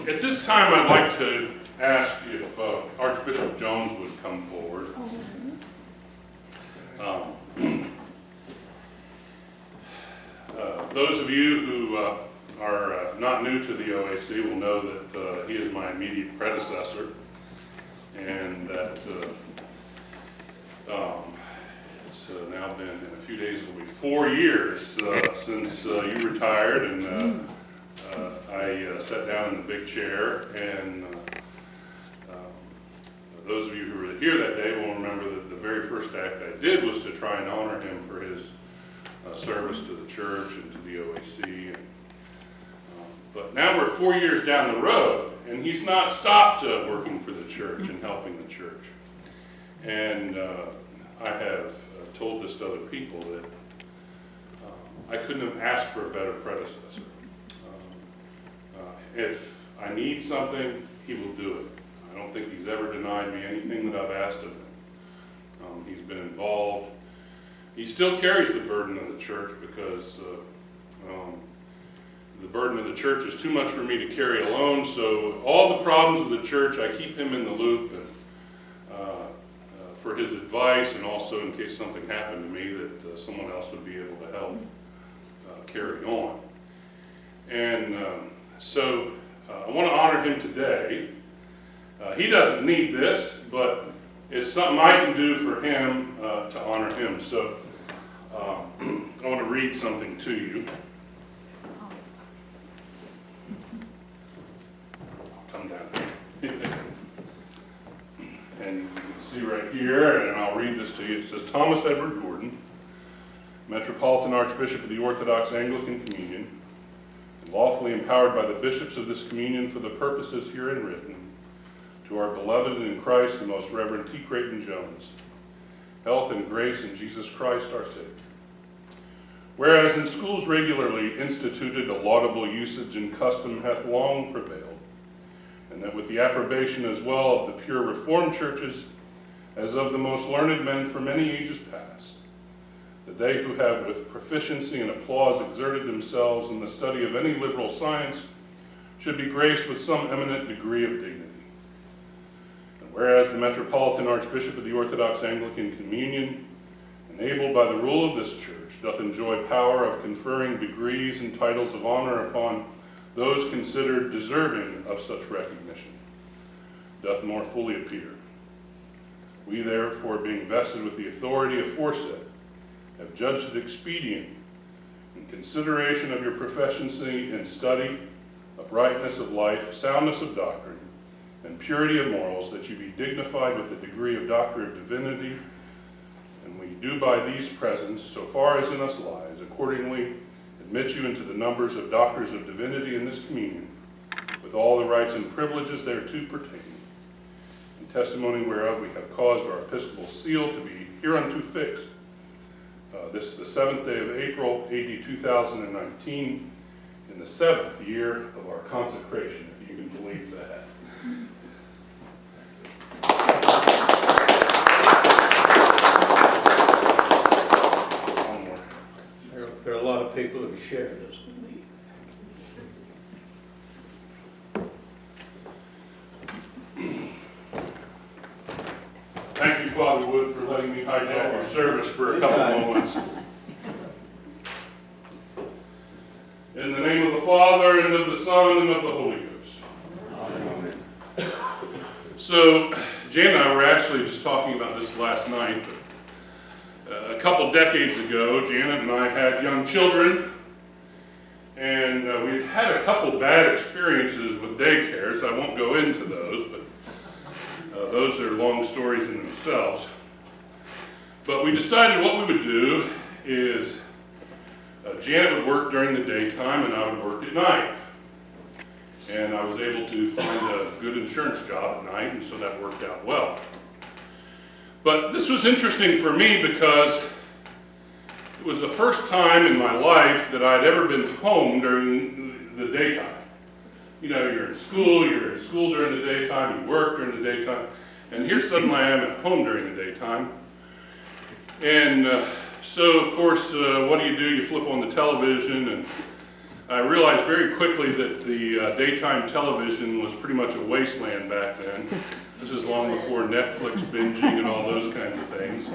At this time, I'd like to ask if Archbishop Jones would come forward. Those of you who are not new to the OAC will know that he is my immediate predecessor, and that it's now been, in a few days, it'll be 4 years since you retired, and I sat down in the big chair, and those of you who were here that day will remember that the very first act I did was to try and honor him for his service to the church and to the OAC. But now we're 4 years down the road, and he's not stopped working for the church and helping the church. And I have told this to other people that I couldn't have asked for a better predecessor. If I need something, he will do it. I don't think he's ever denied me anything that I've asked of him. He's been involved. He still carries the burden of the church because the burden of the church is too much for me to carry alone. So all the problems of the church, I keep him in the loop and for his advice, and also in case something happened to me that someone else would be able to help carry on. And so I want to honor him today. He doesn't need this, but it's something I can do for him to honor him. So I want to read something to you. Come down here. And you can see right here, and I'll read this to you. It says, Thomas Edward Gordon, Metropolitan Archbishop of the Orthodox Anglican Communion, lawfully empowered by the bishops of this communion for the purposes herein written, to our beloved in Christ, the most Reverend T. Creighton Jones, health and grace in Jesus Christ our Savior. Whereas in schools regularly instituted, a laudable usage and custom hath long prevailed, and that with the approbation as well of the pure Reformed churches, as of the most learned men for many ages past, that they who have with proficiency and applause exerted themselves in the study of any liberal science should be graced with some eminent degree of dignity. And whereas the Metropolitan Archbishop of the Orthodox Anglican Communion, enabled by the rule of this church, doth enjoy power of conferring degrees and titles of honor upon those considered deserving of such recognition, doth more fully appear. We therefore, being vested with the authority aforesaid, have judged it expedient, in consideration of your proficiency in study, uprightness of life, soundness of doctrine, and purity of morals, that you be dignified with the degree of Doctor of Divinity, and we do by these presents, so far as in us lies, accordingly admit you into the numbers of Doctors of Divinity in this communion, with all the rights and privileges thereto pertaining, in testimony whereof we have caused our episcopal seal to be hereunto fixed, this the 7th day of April, AD 2019, in the 7th year of our consecration, if you can believe that. One more. There are a lot of people who share this with me. Thank you, Father Wood, for letting me hijack your service for a couple moments. In the name of the Father, and of the Son, and of the Holy Ghost. Amen. So, Jan and I were actually just talking about this last night. But, a couple decades ago, Janet and I had young children, and we had a couple bad experiences with daycares. I won't go into those, but those are long stories in themselves. But we decided what we would do is Janet would work during the daytime and I would work at night. And I was able to find a good insurance job at night, and so that worked out well. But this was interesting for me because it was the first time in my life that I'd ever been home during the daytime. You know, you're in school during the daytime, you work during the daytime, and here suddenly I am at home during the daytime. And so, of course, what do? You flip on the television, and I realized very quickly that the daytime television was pretty much a wasteland back then. This is long before Netflix binging and all those kinds of things.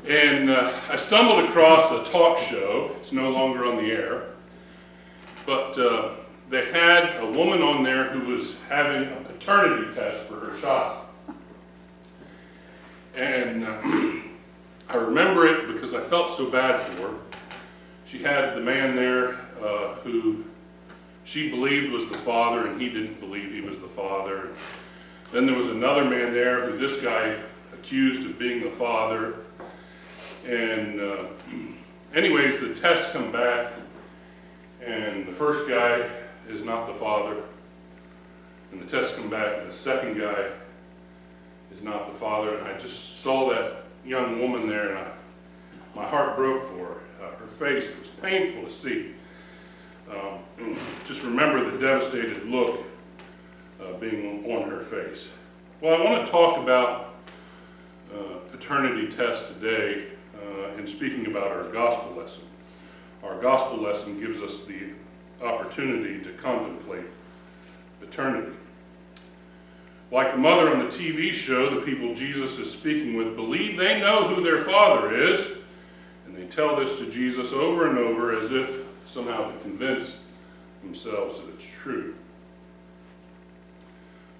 And I stumbled across a talk show. It's no longer on the air. But they had a woman on there who was having a paternity test for her child. And I remember it because I felt so bad for her. She had the man there who she believed was the father, and he didn't believe he was the father. Then there was another man there who this guy accused of being the father. And anyways, the tests come back, and the first guy is not the father. And the tests come back, and the second guy is not the father. And I just saw that young woman there, and my heart broke for her. Her face, it was painful to see. Just remember the devastated look being on her face. Well, I want to talk about paternity tests today in speaking about our gospel lesson. Our gospel lesson gives us the opportunity to contemplate paternity. Like the mother on the TV show, the people Jesus is speaking with believe they know who their father is, and they tell this to Jesus over and over as if somehow to convince themselves that it's true.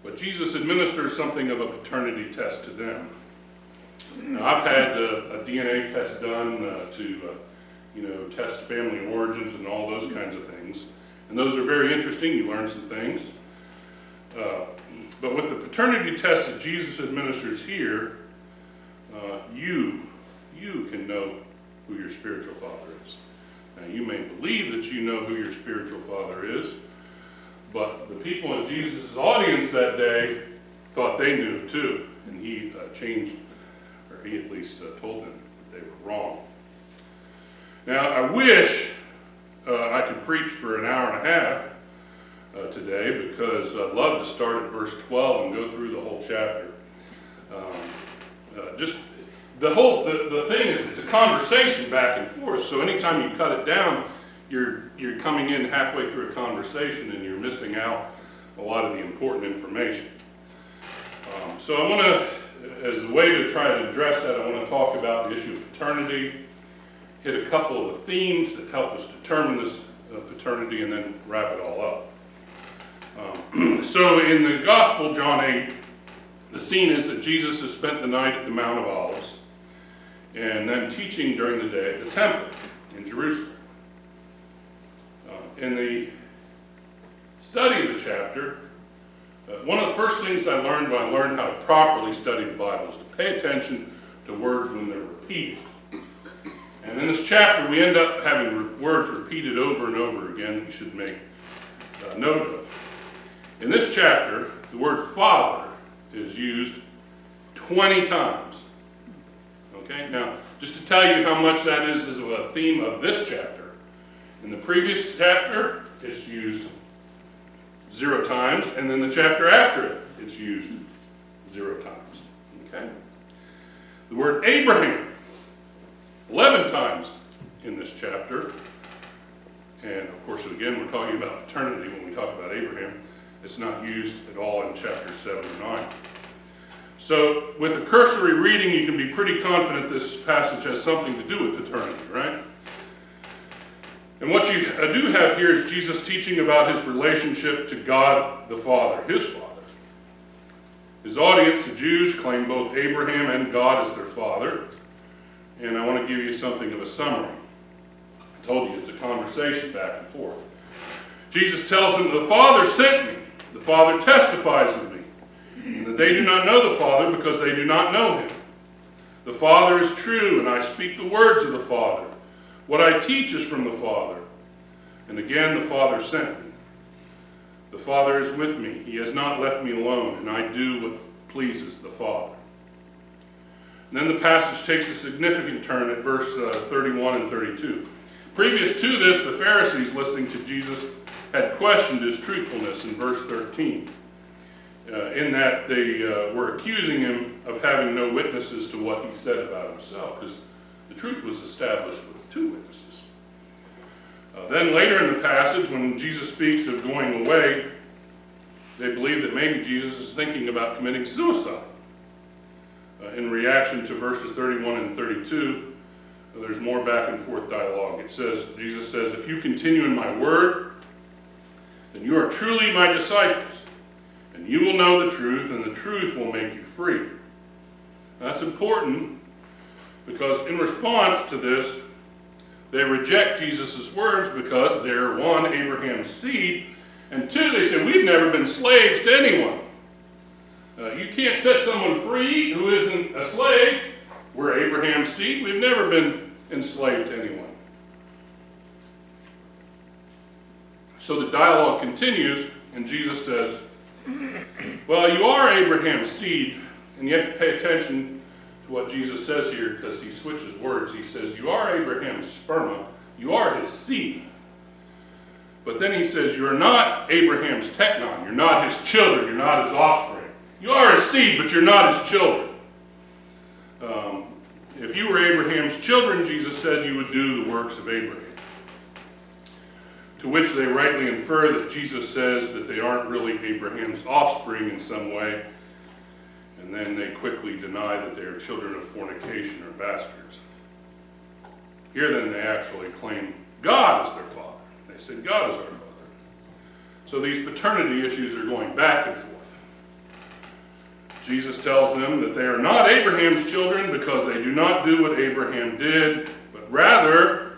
But Jesus administers something of a paternity test to them. Now, I've had a DNA test done to test family origins and all those kinds of things. And those are very interesting. You learn some things. But with the paternity test that Jesus administers here, you can know who your spiritual father is. Now, you may believe that you know who your spiritual father is, but the people in Jesus' audience that day thought they knew it too, and he he at least told them that they were wrong. Now, I wish I could preach for an hour and a half today, because I'd love to start at verse 12 and go through the whole chapter. The thing is, it's a conversation back and forth, so anytime you cut it down, you're coming in halfway through a conversation and you're missing out a lot of the important information. So I want to, as a way to try to address that, I want to talk about the issue of paternity, hit a couple of the themes that help us determine this paternity, and then wrap it all up. So in the Gospel, John 8, the scene is that Jesus has spent the night at the Mount of Olives, and then teaching during the day at the temple in Jerusalem. In the study of the chapter, one of the first things I learned when I learned how to properly study the Bible is to pay attention to words when they're repeated. And in this chapter, we end up having words repeated over and over again that you should make note of. In this chapter, the word father is used 20 times. Okay, now, just to tell you how much that is a theme of this chapter. In the previous chapter, it's used 0 times, and then the chapter after it, it's used 0 times. Okay? The word Abraham, 11 times in this chapter. And of course, again, we're talking about paternity when we talk about Abraham. It's not used at all in chapters 7 or 9. So with a cursory reading, you can be pretty confident this passage has something to do with paternity, right? And what you do have here is Jesus teaching about his relationship to God the Father, his Father. His audience, the Jews, claim both Abraham and God as their father. And I want to give you something of a summary. I told you it's a conversation back and forth. Jesus tells them, the Father sent me. The Father testifies of me. And that they do not know the Father because they do not know him. The Father is true, and I speak the words of the Father. What I teach is from the Father. And again, the Father sent me. The Father is with me. He has not left me alone, and I do what pleases the Father. And then the passage takes a significant turn at verse 31 and 32. Previous to this, the Pharisees listening to Jesus had questioned his truthfulness in verse 13. In that they were accusing him of having no witnesses to what he said about himself, because the truth was established with 2 witnesses. Then later in the passage, when Jesus speaks of going away, they believe that maybe Jesus is thinking about committing suicide. In reaction to verses 31 and 32, there's more back and forth dialogue. It says, Jesus says, "If you continue in my word, then you are truly my disciples, and you will know the truth, and the truth will make you free." That's important because in response to this, they reject Jesus' words because they're, one, Abraham's seed, and two, they say, we've never been slaves to anyone. You can't set someone free who isn't a slave. We're Abraham's seed. We've never been enslaved to anyone. So the dialogue continues, and Jesus says, well, you are Abraham's seed, and you have to pay attention to what Jesus says here because he switches words. He says, you are Abraham's sperma, you are his seed. But then he says, you're not Abraham's teknon, you're not his children, you're not his offspring. You are his seed, but you're not his children. If you were Abraham's children, Jesus says you would do the works of Abraham. To which they rightly infer that Jesus says that they aren't really Abraham's offspring in some way, and then they quickly deny that they are children of fornication or bastards. Here then they actually claim God is their father. They said God is our father. So these paternity issues are going back and forth. Jesus tells them that they are not Abraham's children because they do not do what Abraham did, but rather,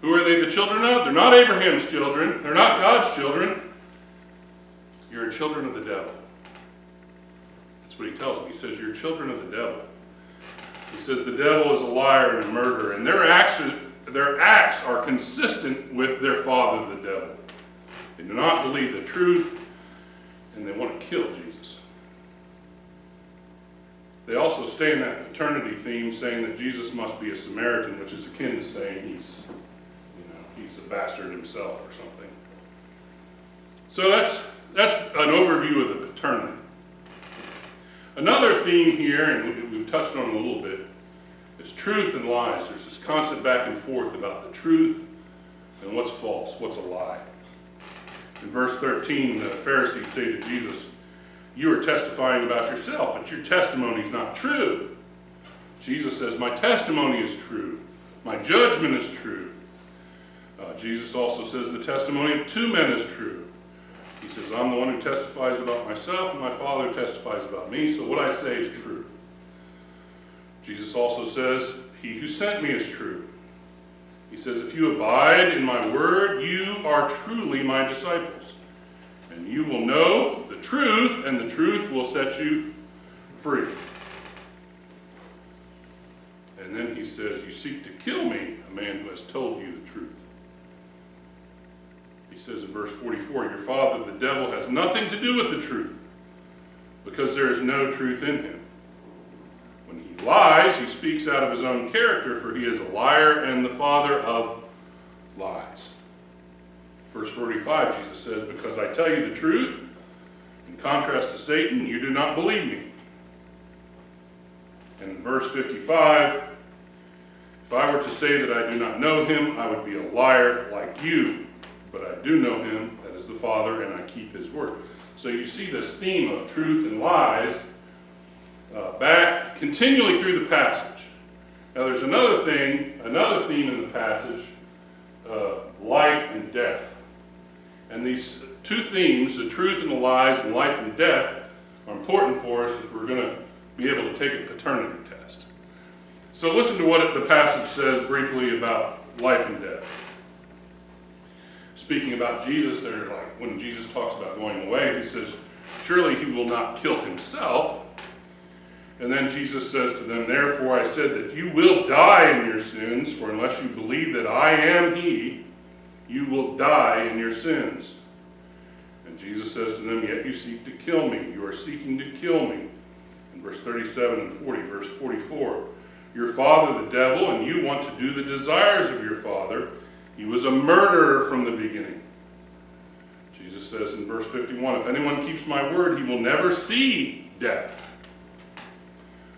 who are they the children of? They're not Abraham's children. They're not God's children. You're children of the devil. That's what he tells them. He says, you're children of the devil. He says the devil is a liar and a murderer, and their acts are consistent with their father, the devil. They do not believe the truth, and they want to kill Jesus. They also stay in that paternity theme, saying that Jesus must be a Samaritan, which is akin to saying he's a bastard himself or something. So that's an overview of the paternity. Another theme here, and we've touched on it a little bit, is truth and lies. There's this constant back and forth about the truth and what's false, what's a lie. In verse 13, the Pharisees say to Jesus, you are testifying about yourself, but your testimony is not true. Jesus says, my testimony is true. My judgment is true. Jesus also says the testimony of two men is true. He says, I'm the one who testifies about myself, and my Father testifies about me, so what I say is true. Jesus also says, he who sent me is true. He says, if you abide in my word, you are truly my disciples. And you will know the truth, and the truth will set you free. And then he says, you seek to kill me, a man who has told you the truth. He says in verse 44, your father, the devil, has nothing to do with the truth, because there is no truth in him. When he lies, he speaks out of his own character, for he is a liar and the father of lies. Verse 45, Jesus says, because I tell you the truth, in contrast to Satan, you do not believe me. And in verse 55, if I were to say that I do not know him, I would be a liar like you. But I do know him, that is the Father, and I keep his word. So you see this theme of truth and lies back continually through the passage. Now there's another theme in the passage, life and death. And these two themes, the truth and the lies and life and death, are important for us if we're going to be able to take a paternity test. So listen to what the passage says briefly about life and death. Speaking about Jesus, when Jesus talks about going away, he says, surely he will not kill himself. And then Jesus says to them, therefore I said that you will die in your sins, for unless you believe that I am he, you will die in your sins. And Jesus says to them, yet you seek to kill me. You are seeking to kill me. In verse 37 and 40, verse 44, your father the devil, and you want to do the desires of your father. He was a murderer from the beginning. Jesus says in verse 51, if anyone keeps my word, he will never see death.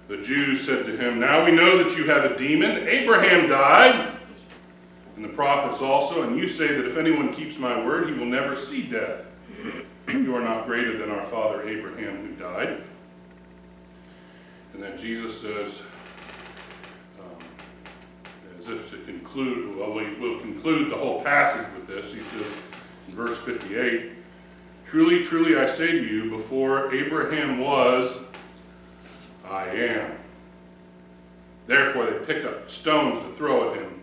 The Jews said to him, now we know that you have a demon. Abraham died, and the prophets also, and you say that if anyone keeps my word, he will never see death. You are not greater than our father Abraham who died. And then Jesus says, as if to conclude, well, we'll conclude the whole passage with this. He says in verse 58, "Truly, truly, I say to you, before Abraham was, I am." Therefore they picked up stones to throw at him,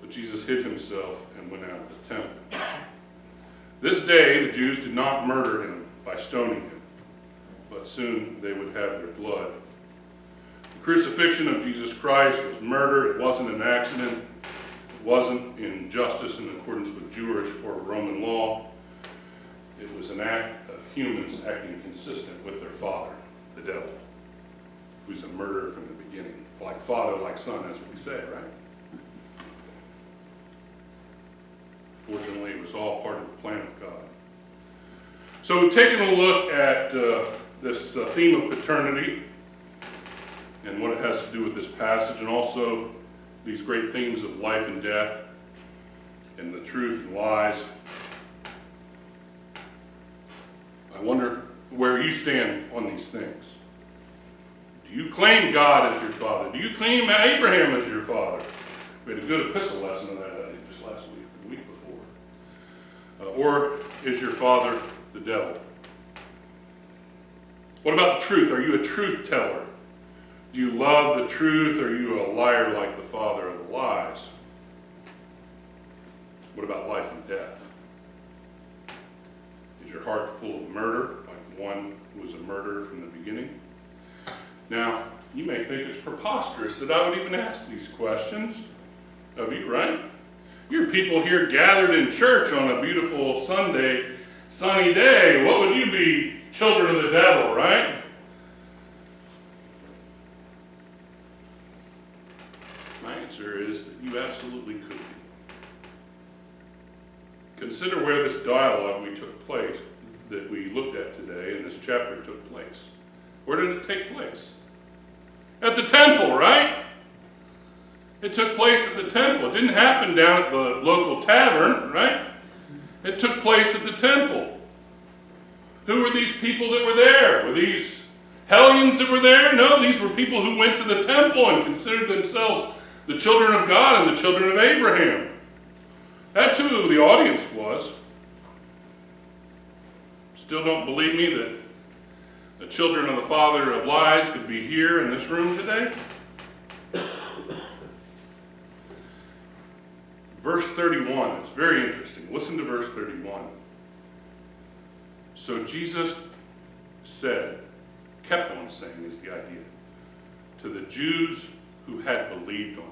but Jesus hid himself and went out of the temple. This day the Jews did not murder him by stoning him, but soon they would have their blood. The crucifixion of Jesus Christ was murder. It wasn't an accident. It wasn't injustice in accordance with Jewish or Roman law. It was an act of humans acting consistent with their father, the devil, who's a murderer from the beginning. Like father, like son, as we say, right? Fortunately, it was all part of the plan of God. So we've taken a look at this theme of paternity and what it has to do with this passage, and also these great themes of life and death and the truth and lies. I wonder where you stand on these things. Do you claim God as your father? Do you claim Abraham as your father? We had a good epistle lesson on that, I think, just last week, the week before. Or is your father the devil? What about the truth? Are you a truth teller? Do you love the truth, or are you a liar like the father of the lies? What about life and death? Is your heart full of murder, like one who was a murderer from the beginning? Now, you may think it's preposterous that I would even ask these questions of you, right? You're people here gathered in church on a beautiful Sunday, sunny day. What would you be? Children of the devil, right? My answer is that you absolutely could be. Consider where this dialogue that we looked at today in this chapter took place. Where did it take place? At the temple, right? It took place at the temple. It didn't happen down at the local tavern, right? It took place at the temple. Who were these people that were there? Were these hellions that were there? No, these were people who went to the temple and considered themselves the children of God and the children of Abraham. That's who the audience was. Still don't believe me that the children of the father of lies could be here in this room today? Verse 31 is very interesting. Listen to verse 31. So Jesus kept on saying is the idea, to the Jews who had believed on him.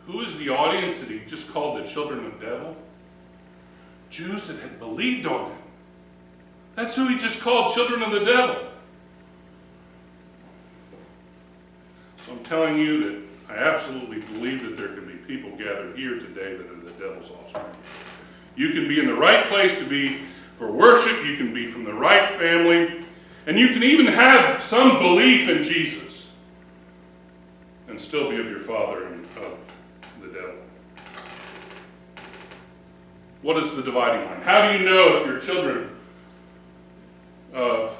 Who is the audience that he just called the children of the devil? Jews that had believed on him. That's who he just called children of the devil. So I'm telling you that I absolutely believe that there can be people gathered here today that are the devil's offspring. You can be in the right place to be for worship. You can be from the right family. And you can even have some belief in Jesus and still be of your father and of the devil. What is the dividing line? How do you know if you're children of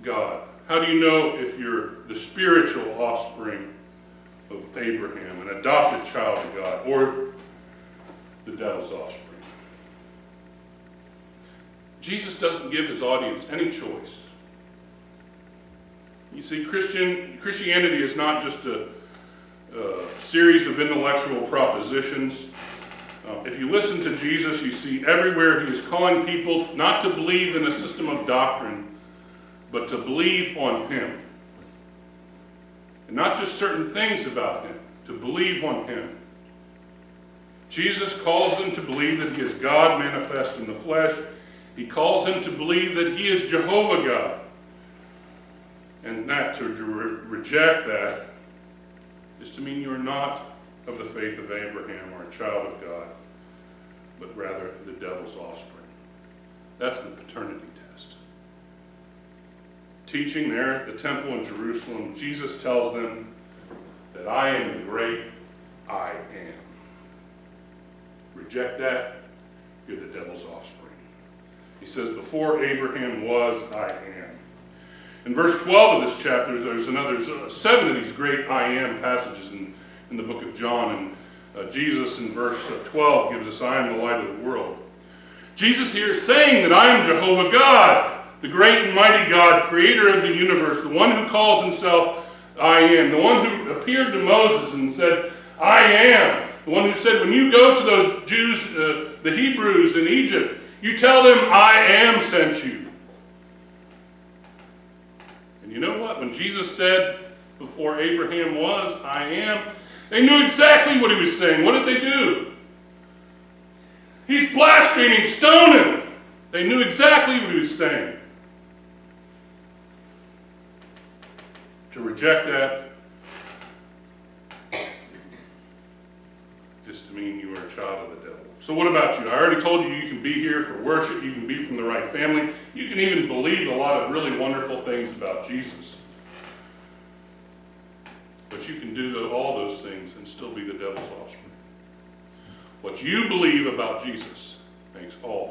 God? How do you know if you're the spiritual offspring of Abraham, an adopted child of God, or the devil's offspring? Jesus doesn't give his audience any choice. You see, Christianity is not just a series of intellectual propositions. If you listen to Jesus, you see everywhere he is calling people not to believe in a system of doctrine, but to believe on him. And not just certain things about him, to believe on him. Jesus calls them to believe that he is God manifest in the flesh. He calls them to believe that he is Jehovah God. And not to reject that is to mean you are not of the faith of Abraham or a child of God, but rather the devil's offspring. That's the paternity test. Teaching there at the temple in Jerusalem, Jesus tells them that I am the great I am. Reject that, you're the devil's offspring. He says, before Abraham was, I am. In verse 12 of this chapter, there's another 7 of these great I am passages in the book of John. And Jesus in verse 12 gives us, I am the light of the world. Jesus here is saying that I am Jehovah God, the great and mighty God, creator of the universe, the one who calls himself I am, the one who appeared to Moses and said, I am, the one who said, when you go to those Jews, the Hebrews in Egypt, you tell them, I am sent you. And you know what? When Jesus said, before Abraham was, I am, they knew exactly what he was saying. What did they do? He's blaspheming, stone him. They knew exactly what he was saying. To reject that is to mean you are a child of the devil. So what about you? I already told you can be here for worship. You can be from the right family. You can even believe a lot of really wonderful things about Jesus. But you can do all those things and still be the devil's offspring. What you believe about Jesus makes all